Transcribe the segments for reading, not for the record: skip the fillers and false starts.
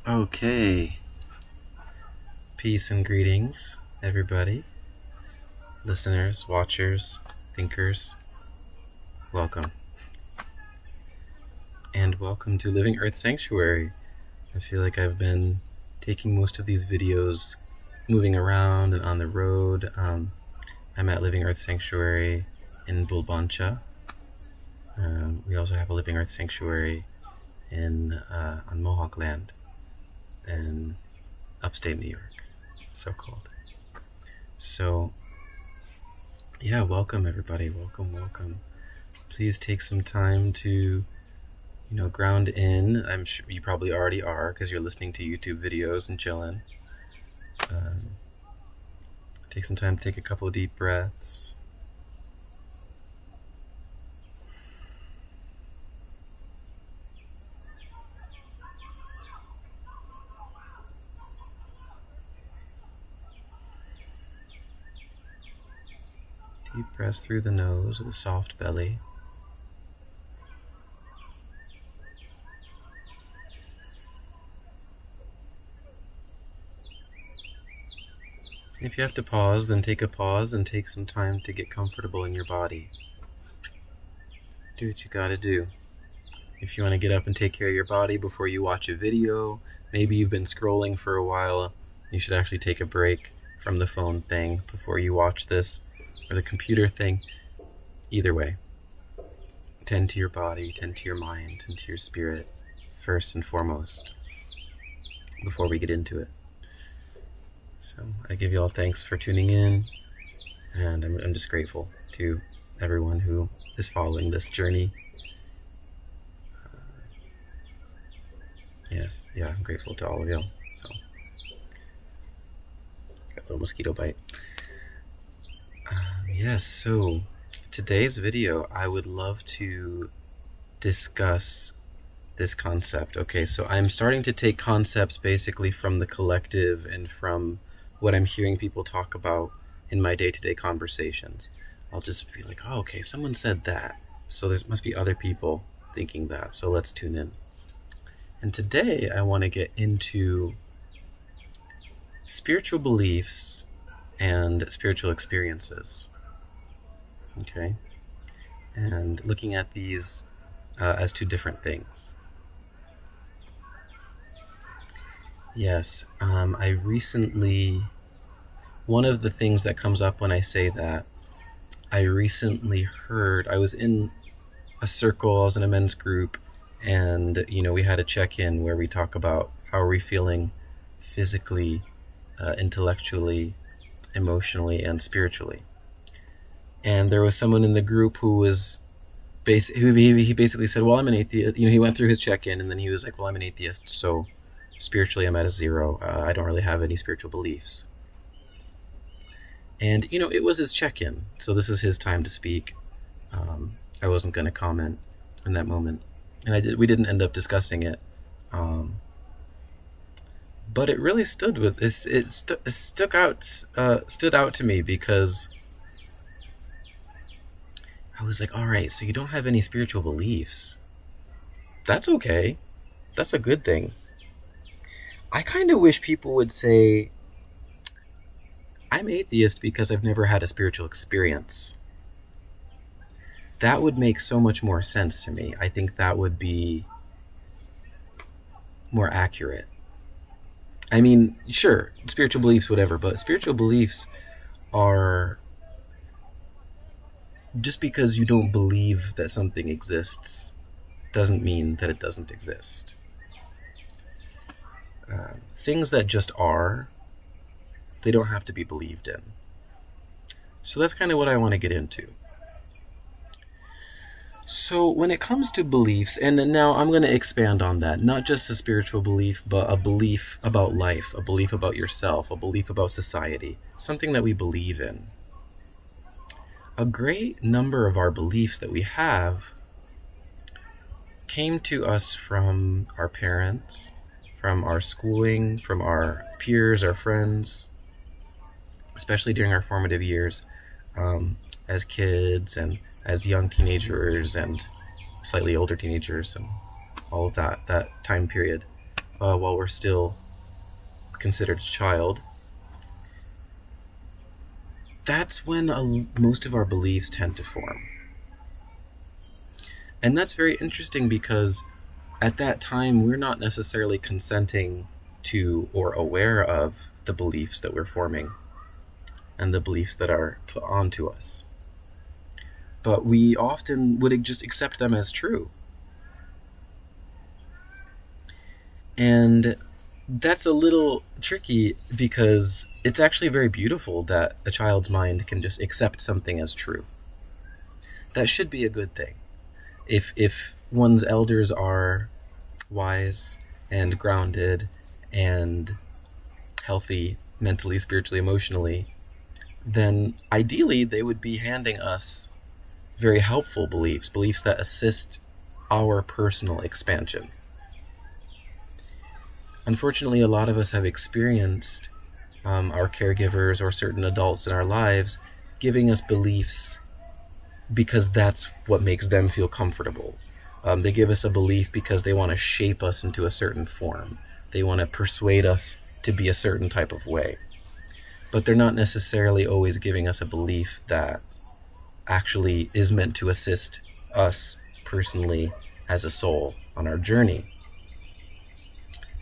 Okay, peace and greetings, everybody. Listeners, watchers, thinkers, welcome. And welcome to Living Earth Sanctuary. I feel like I've been taking most of these videos moving around and on the road. I'm at Living Earth Sanctuary in Bulbancha. We also have a Living Earth Sanctuary on Mohawk land in upstate New York, so called. So, yeah, welcome everybody. Welcome. Please take some time to, ground in. I'm sure you probably already are because you're listening to YouTube videos and chilling. Take some time to take a couple of deep breaths. Deep breaths through the nose with a soft belly. If you have to pause, then take a pause and take some time to get comfortable in your body. Do what you gotta do. If you want to get up and take care of your body before you watch a video, maybe you've been scrolling for a while, you should actually take a break from the phone thing before you watch this, or the computer thing. Either way, tend to your body, tend to your mind, tend to your spirit, first and foremost, before we get into it. So I give you all thanks for tuning in, and I'm just grateful to everyone who is following this journey. I'm grateful to all of you. So, got a little mosquito bite. So today's video, I would love to discuss this concept. Okay, so I'm starting to take concepts basically from the collective and from what I'm hearing people talk about in my day-to-day conversations. I'll just be like, oh, okay, someone said that, so there must be other people thinking that, so let's tune in. And today I want to get into spiritual beliefs and spiritual experiences. Okay? And looking at these as two different things. Yes, one of the things that comes up when I say that, I recently heard, I was in a circle, I was in a men's group, and, we had a check-in where we talk about how are we feeling physically, intellectually, emotionally, and spiritually. And there was someone in the group who was he basically said, well, I'm an atheist. He went through his check-in, and then he was like, well, I'm an atheist, so spiritually I'm at a zero. I don't really have any spiritual beliefs. And, it was his check-in, so this is his time to speak. I wasn't going to comment in that moment. And we didn't end up discussing it. But it really stood out to me because I was like, all right, so you don't have any spiritual beliefs. That's okay. That's a good thing. I kind of wish people would say, I'm atheist because I've never had a spiritual experience. That would make so much more sense to me. I think that would be more accurate. I mean, sure, spiritual beliefs, whatever, but spiritual beliefs are... Just because you don't believe that something exists doesn't mean that it doesn't exist. Things that just are, they don't have to be believed in. So that's kind of what I want to get into. So when it comes to beliefs, and now I'm going to expand on that, not just a spiritual belief, but a belief about life, a belief about yourself, a belief about society, something that we believe in. A great number of our beliefs that we have came to us from our parents, from our schooling, from our peers, our friends, especially during our formative years, as kids and as young teenagers and slightly older teenagers and all of that time period. while we're still considered a child, that's when most of our beliefs tend to form. And that's very interesting because at that time, we're not necessarily consenting to or aware of the beliefs that we're forming and the beliefs that are put onto us. But we often would just accept them as true. And that's a little tricky because it's actually very beautiful that a child's mind can just accept something as true. That should be a good thing. If one's elders are wise and grounded and healthy mentally, spiritually, emotionally, then ideally they would be handing us very helpful beliefs that assist our personal expansion. Unfortunately, a lot of us have experienced our caregivers or certain adults in our lives giving us beliefs because that's what makes them feel comfortable. They give us a belief because they want to shape us into a certain form. They want to persuade us to be a certain type of way. But they're not necessarily always giving us a belief that actually is meant to assist us personally as a soul on our journey.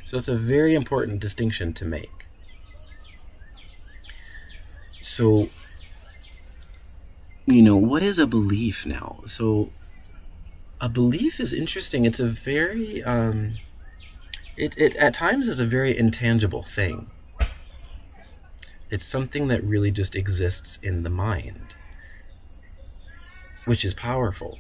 So it's a very important distinction to make. So, what is a belief now? So, a belief is interesting. It's a very, it at times is a very intangible thing. It's something that really just exists in the mind, which is powerful.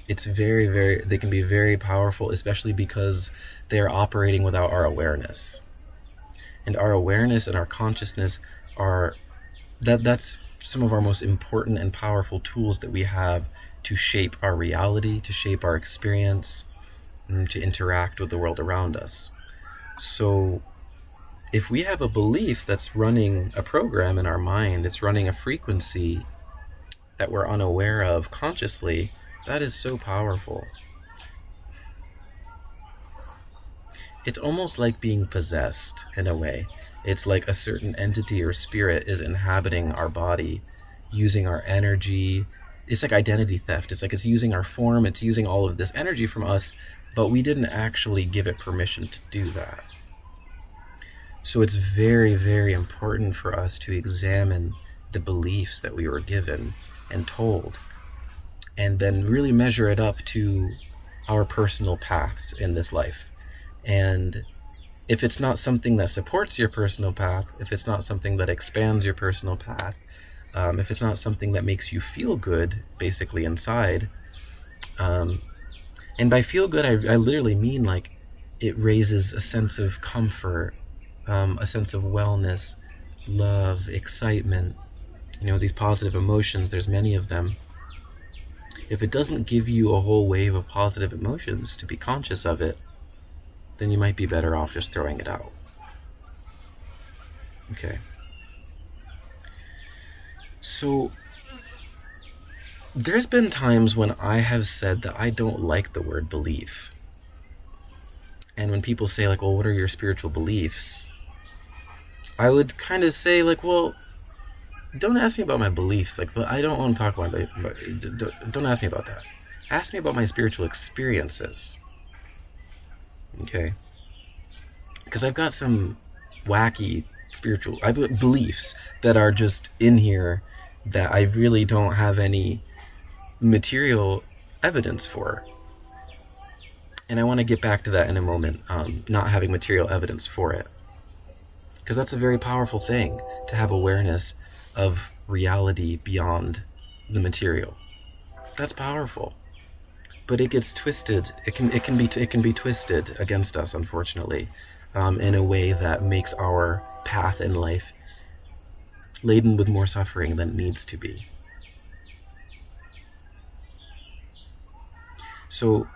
It's they can be very powerful, especially because they are operating without our awareness. And our awareness and our consciousness that's some of our most important and powerful tools that we have to shape our reality, to shape our experience, and to interact with the world around us. So if we have a belief that's running a program in our mind, it's running a frequency that we're unaware of consciously, that is so powerful. It's almost like being possessed in a way. It's like a certain entity or spirit is inhabiting our body, using our energy. It's like identity theft. It's like it's using our form, it's using all of this energy from us, but we didn't actually give it permission to do that. So it's very, very important for us to examine the beliefs that we were given and told, and then really measure it up to our personal paths in this life. And if it's not something that supports your personal path, if it's not something that expands your personal path, if it's not something that makes you feel good, basically inside, and by feel good, I literally mean like it raises a sense of comfort, a sense of wellness, love, excitement, these positive emotions, there's many of them. If it doesn't give you a whole wave of positive emotions to be conscious of it, then you might be better off just throwing it out. Okay. So, there's been times when I have said that I don't like the word belief. And when people say, like, well, what are your spiritual beliefs? I would kind of say, like, well, don't ask me about my beliefs. Like, but I don't want to talk about it. Don't ask me about that. Ask me about my spiritual experiences. Okay? Because I've got some wacky I've got beliefs that are just in here that I really don't have any material evidence for. And I want to get back to that in a moment, not having material evidence for it. Because that's a very powerful thing, to have awareness of reality beyond the material. That's powerful. But it gets twisted. It can be twisted against us, unfortunately, in a way that makes our path in life laden with more suffering than it needs to be. So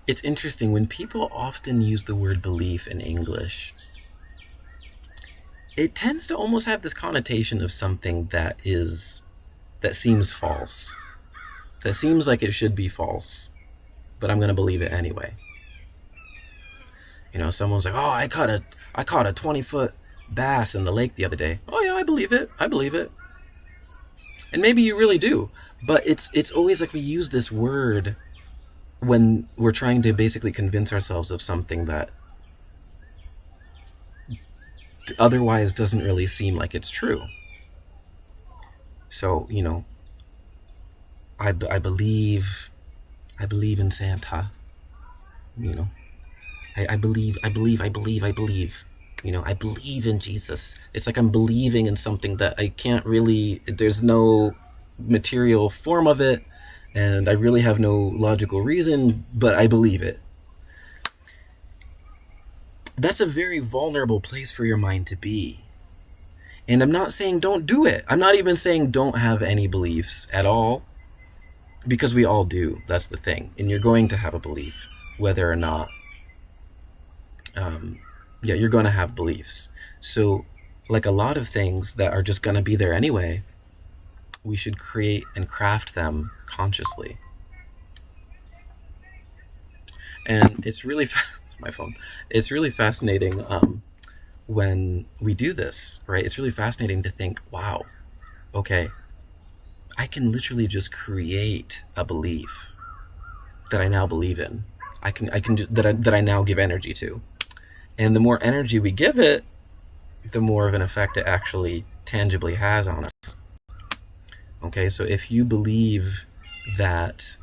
it's interesting when people often use the word belief in English. It tends to almost have this connotation of something that seems false. That seems like it should be false, but I'm going to believe it anyway. Someone's like, oh, I caught a 20-foot bass in the lake the other day. Oh yeah, I believe it. And maybe you really do. But it's always like we use this word when we're trying to basically convince ourselves of something that otherwise doesn't really seem like it's true. So, I believe in Santa. I believe. I believe in Jesus. It's like I'm believing in something that I can't really, there's no material form of it, and I really have no logical reason, but I believe it. That's a very vulnerable place for your mind to be. And I'm not saying don't do it. I'm not even saying don't have any beliefs at all, because we all do. That's the thing. And you're going to have a belief, whether or not, you're going to have beliefs. So, like a lot of things that are just going to be there anyway, we should create and craft them consciously. And it's really my phone. It's really fascinating when we do this, right? It's really fascinating to think, wow, okay, I can literally just create a belief that I now believe in. That I now give energy to. And the more energy we give it, the more of an effect it actually tangibly has on us. Okay, so if you believe that,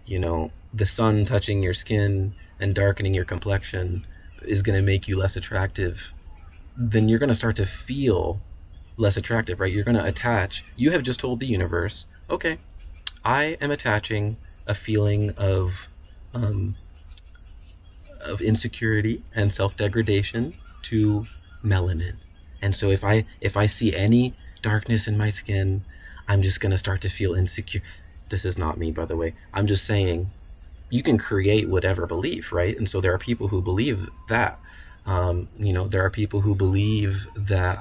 the sun touching your skin and darkening your complexion is going to make you less attractive, then you're going to start to feel less attractive, right? You're going to attach. You have just told the universe, okay, I am attaching a feeling of insecurity and self-degradation to melanin. And so if I see any darkness in my skin, I'm just going to start to feel insecure. This is not me, by the way. I'm just saying you can create whatever belief, right? And so there are people who believe that. There are people who believe that,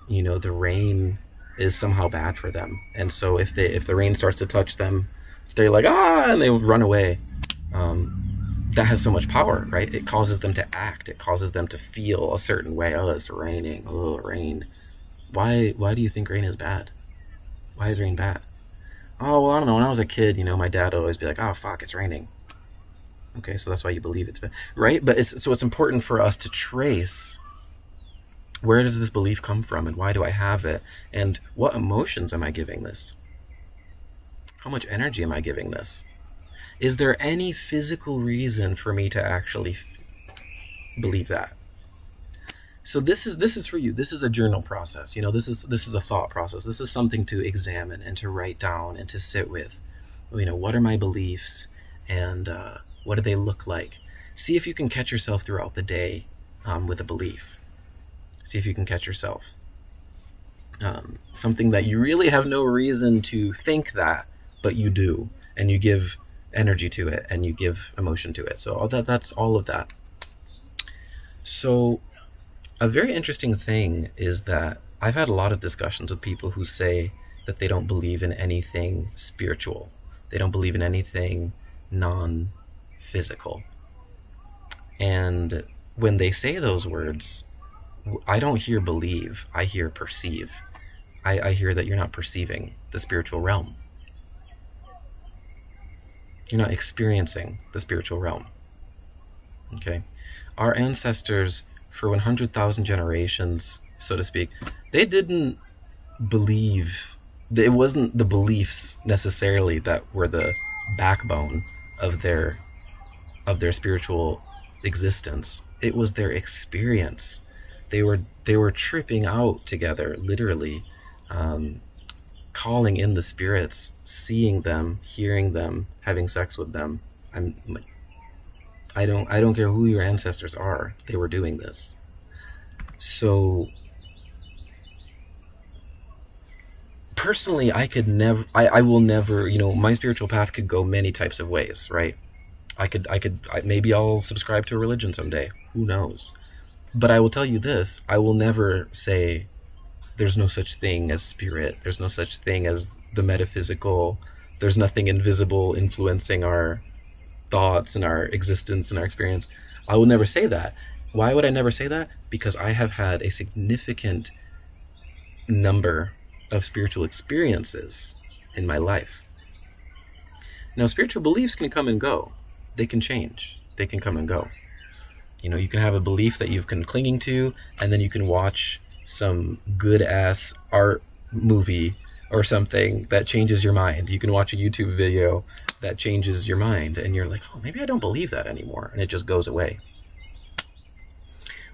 the rain is somehow bad for them. And so if the rain starts to touch them, they're like, and they run away. That has so much power, right? It causes them to act. It causes them to feel a certain way. Oh, it's raining. Oh, rain. Why do you think rain is bad? Why is rain bad? Oh, well, I don't know. When I was a kid, my dad would always be like, oh, fuck, it's raining. Okay, so that's why you believe it's bad, right? But it's important for us to trace, where does this belief come from, and why do I have it? And what emotions am I giving this? How much energy am I giving this? Is there any physical reason for me to actually believe that? So this is for you. This is a journal process. This is a thought process. This is something to examine and to write down and to sit with. What are my beliefs, and what do they look like? See if you can catch yourself throughout the day with a belief. See if you can catch yourself. Something that you really have no reason to think that, but you do, and you give energy to it, and you give emotion to it. So that's all of that. So a very interesting thing is that I've had a lot of discussions with people who say that they don't believe in anything spiritual. They don't believe in anything non-physical. And when they say those words, I don't hear believe, I hear perceive. I hear that you're not perceiving the spiritual realm. You're not experiencing the spiritual realm. Okay? Our ancestors, for 100,000 generations, so to speak, they didn't believe. It wasn't the beliefs necessarily that were the backbone of their spiritual existence. It was their experience. They were tripping out together, literally, calling in the spirits, seeing them, hearing them, having sex with them. I don't care who your ancestors are. They were doing this. So personally, I will never, my spiritual path could go many types of ways, right? Maybe I'll subscribe to a religion someday. Who knows? But I will tell you this, I will never say there's no such thing as spirit. There's no such thing as the metaphysical. There's nothing invisible influencing our thoughts and our existence and our experience. I will never say that. Why would I never say that? Because I have had a significant number of spiritual experiences in my life. Now, spiritual beliefs can come and go. They can change. They can come and go. You can have a belief that you've been clinging to, and then you can watch some good-ass art movie or something that changes your mind. You can watch a YouTube video that changes your mind, and you're like, oh, maybe I don't believe that anymore, and it just goes away.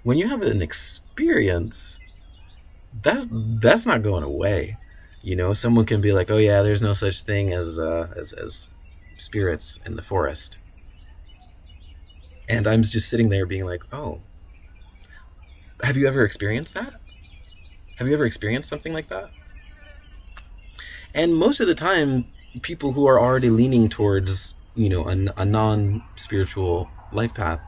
When you have an experience, that's not going away. Someone can be like, oh yeah, there's no such thing as spirits in the forest. And I'm just sitting there being like, oh, have you ever experienced that? Have you ever experienced something like that? And most of the time, people who are already leaning towards, a non-spiritual life path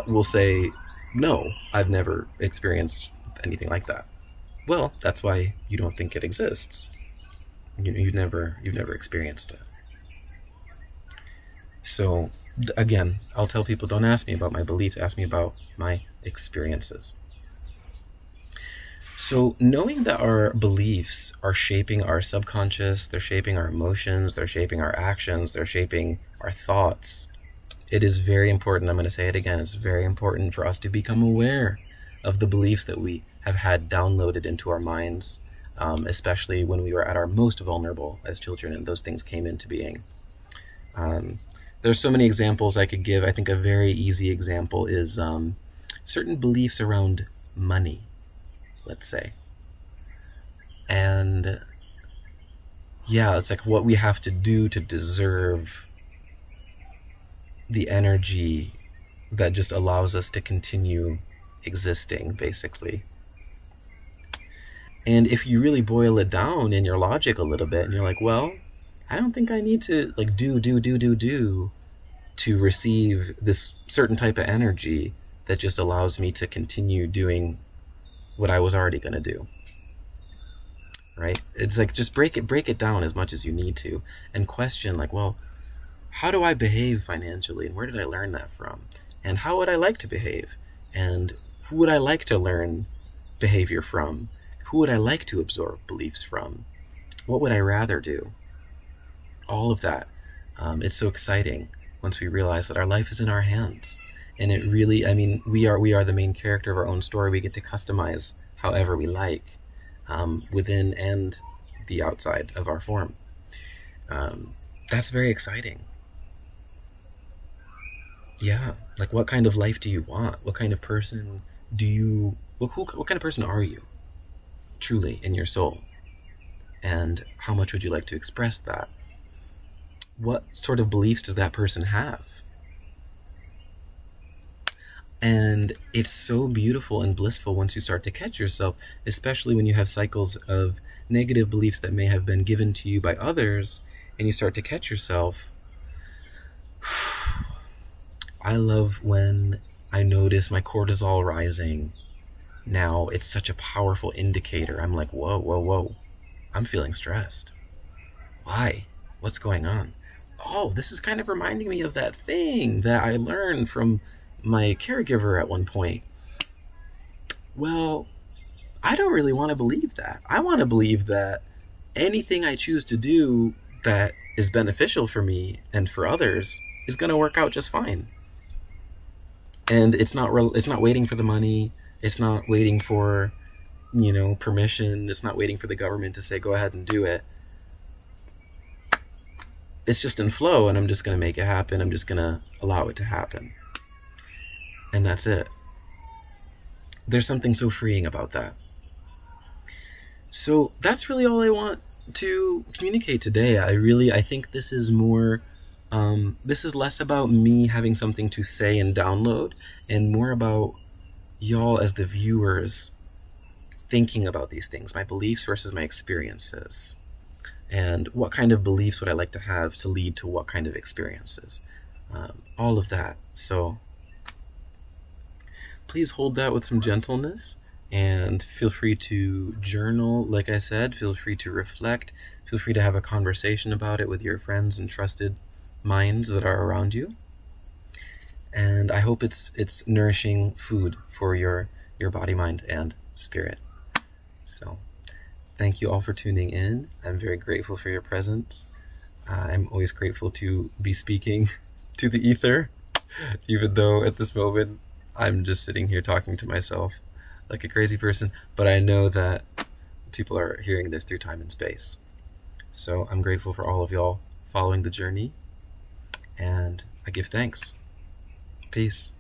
will say, no, I've never experienced anything like that. Well, that's why you don't think it exists. You've never experienced it. So, again, I'll tell people, don't ask me about my beliefs, ask me about my experiences. So, knowing that our beliefs are shaping our subconscious, they're shaping our emotions, they're shaping our actions, they're shaping our thoughts, it is very important, I'm going to say it again, it's very important for us to become aware of the beliefs that we have had downloaded into our minds, especially when we were at our most vulnerable as children and those things came into being. There's so many examples I could give. I think a very easy example is certain beliefs around money, let's say. And yeah, it's like what we have to do to deserve the energy that just allows us to continue existing, basically. And if you really boil it down in your logic a little bit, and you're like, well, I don't think I need to like do to receive this certain type of energy that just allows me to continue doing what I was already going to do. Right? It's like, just break it down as much as you need to, and question like, well, how do I behave financially, and where did I learn that from? And how would I like to behave? And who would I like to learn behavior from? Who would I like to absorb beliefs from? What would I rather do? All of that. It's so exciting once we realize that our life is in our hands. And it really, we are the main character of our own story. We get to customize however we like, within and the outside of our form. That's very exciting. Yeah, like what kind of life do you want? What kind of person do you, what kind of person are you, truly, in your soul? And how much would you like to express that? What sort of beliefs does that person have? And it's so beautiful and blissful once you start to catch yourself, especially when you have cycles of negative beliefs that may have been given to you by others, and you start to catch yourself. I love when I notice my cortisol rising. Now, it's such a powerful indicator. I'm like, whoa. I'm feeling stressed. Why? What's going on? Oh, this is kind of reminding me of that thing that I learned from my caregiver at one point. Well, I don't really want to believe that. I want to believe that anything I choose to do that is beneficial for me and for others is going to work out just fine. And it's not waiting for the money. It's not waiting for, permission. It's not waiting for the government to say, go ahead and do it. It's just in flow, and I'm just going to make it happen. I'm just going to allow it to happen. And that's it. There's something so freeing about that. So that's really all I want to communicate today. I think this is more, this is less about me having something to say and download, and more about y'all as the viewers thinking about these things, my beliefs versus my experiences. And what kind of beliefs would I like to have to lead to what kind of experiences? All of that. So please hold that with some gentleness, and feel free to journal. Like I said, feel free to reflect. Feel free to have a conversation about it with your friends and trusted minds that are around you. and I hope it's nourishing food for your body, mind, and spirit. So thank you all for tuning in. I'm very grateful for your presence. I'm always grateful to be speaking to the ether, even though at this moment I'm just sitting here talking to myself like a crazy person, but I know that people are hearing this through time and space. So I'm grateful for all of y'all following the journey, and I give thanks. Peace.